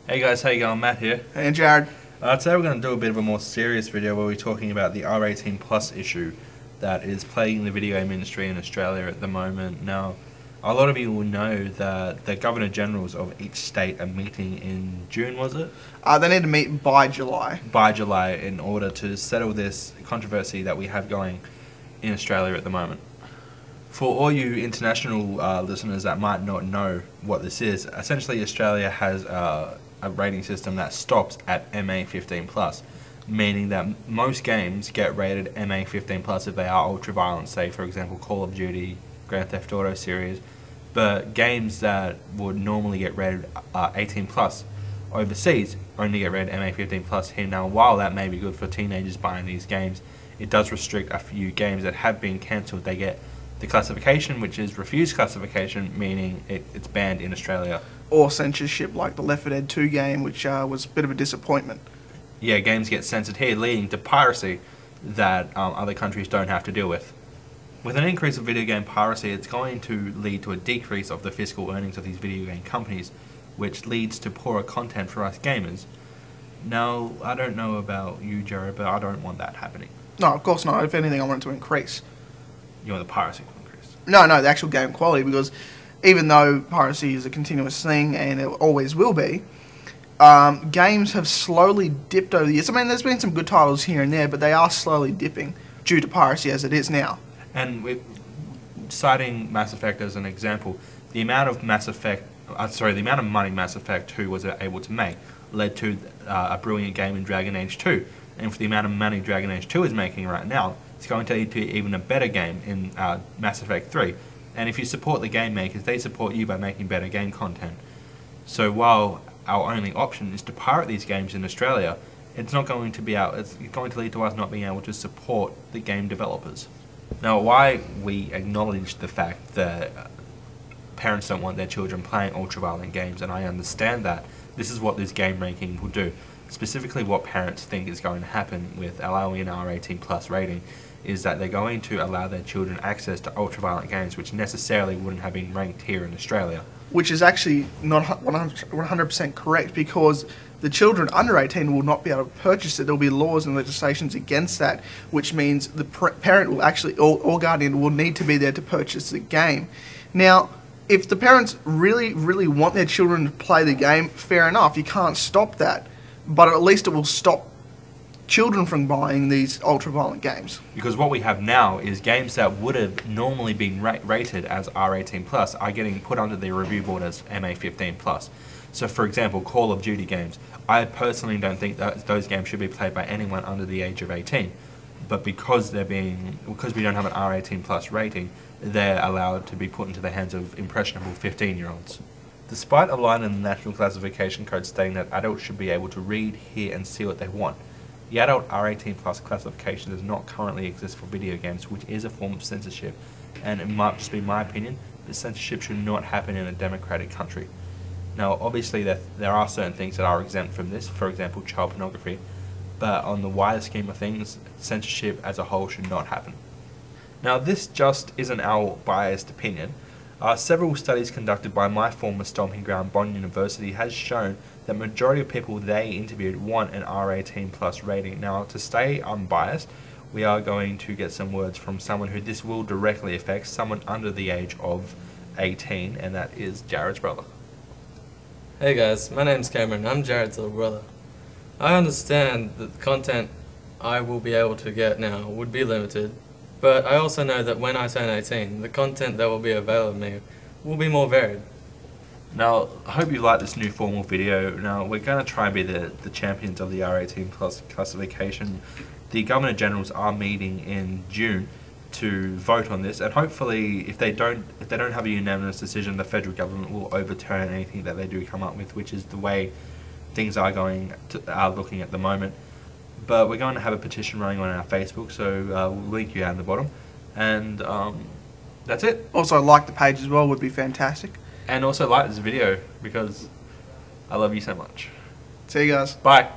Hey guys, how you going? Matt here. And Jarrad. Today we're going to do a bit of a more serious video where we're talking about the R18 plus issue that is plaguing the video game industry in Australia at the moment. Now, a lot of you will know that the Governor Generals of each state are meeting in June, was it? They need to meet by July. By July, in order to settle this controversy that we have going in Australia at the moment. For all you international listeners that might not know what this is, essentially Australia has a rating system that stops at MA 15+, meaning that most games get rated MA 15+ if they are ultra-violent, say for example Call of Duty, Grand Theft Auto series, but games that would normally get rated 18+ overseas only get rated MA 15+ here. Now, while that may be good for teenagers buying these games, it does restrict a few games that have been cancelled. They get the classification, which is refused classification, meaning it's banned in Australia. Or censorship, like the Left 4 Dead 2 game, which was a bit of a disappointment. Yeah, games get censored here, leading to piracy that other countries don't have to deal with. With an increase of video game piracy, it's going to lead to a decrease of the fiscal earnings of these video game companies, which leads to poorer content for us gamers. Now, I don't know about you, Jarrad, but I don't want that happening. No, of course not. If anything, I want it to increase. You want the piracy to increase? No, the actual game quality, because even though piracy is a continuous thing, and it always will be, games have slowly dipped over the years. I mean, there's been some good titles here and there, but they are slowly dipping due to piracy as it is now. And citing Mass Effect as an example, the amount of the amount of money Mass Effect 2 was able to make led to a brilliant game in Dragon Age 2. And for the amount of money Dragon Age 2 is making right now, it's going to lead to even a better game in Mass Effect 3. And if you support the game makers, they support you by making better game content. So while our only option is to pirate these games in Australia, it's not going to be it's going to lead to us not being able to support the game developers. Now, why we acknowledge the fact that parents don't want their children playing ultra-violent games, and I understand that, this is what this game ranking will do. Specifically what parents think is going to happen with allowing an R18+ rating is that they're going to allow their children access to ultra-violent games which necessarily wouldn't have been ranked here in Australia. Which is actually not 100% correct, because the children under 18 will not be able to purchase it. There will be laws and legislations against that, which means the parent will actually, or guardian will need to be there to purchase the game. Now, if the parents really, really want their children to play the game, fair enough, you can't stop that. But at least it will stop children from buying these ultra-violent games. Because what we have now is games that would have normally been rated as R18+ are getting put under the review board as MA 15+. So for example, Call of Duty games, I personally don't think that those games should be played by anyone under the age of 18. But because we don't have an R18+ rating, they're allowed to be put into the hands of impressionable 15-year-olds. Despite a line in the National Classification Code stating that adults should be able to read, hear and see what they want, the adult R18+ classification does not currently exist for video games, which is a form of censorship, and it might just be my opinion that censorship should not happen in a democratic country. Now, obviously there are certain things that are exempt from this, for example child pornography, but on the wider scheme of things, censorship as a whole should not happen. Now, this just isn't our biased opinion. Several studies conducted by my former stomping ground, Bond University, has shown that the majority of people they interviewed want an R18+ rating. Now, to stay unbiased, we are going to get some words from someone who this will directly affect, someone under the age of 18, and that is Jarrad's brother. Hey guys, my name's Cameron. I'm Jarrad's little brother. I understand that the content I will be able to get now would be limited, but I also know that when I turn 18, the content that will be available to me will be more varied. Now, I hope you like this new formal video. Now, we're going to try and be the champions of the R18+ classification. The Governor Generals are meeting in June to vote on this, and hopefully if they don't have a unanimous decision, the federal government will overturn anything that they do come up with, which is the way things are looking at the moment. But we're going to have a petition running on our Facebook, so we'll link you down at the bottom. And that's it. Also, like the page as well would be fantastic. And also like this video, because I love you so much. See you guys. Bye.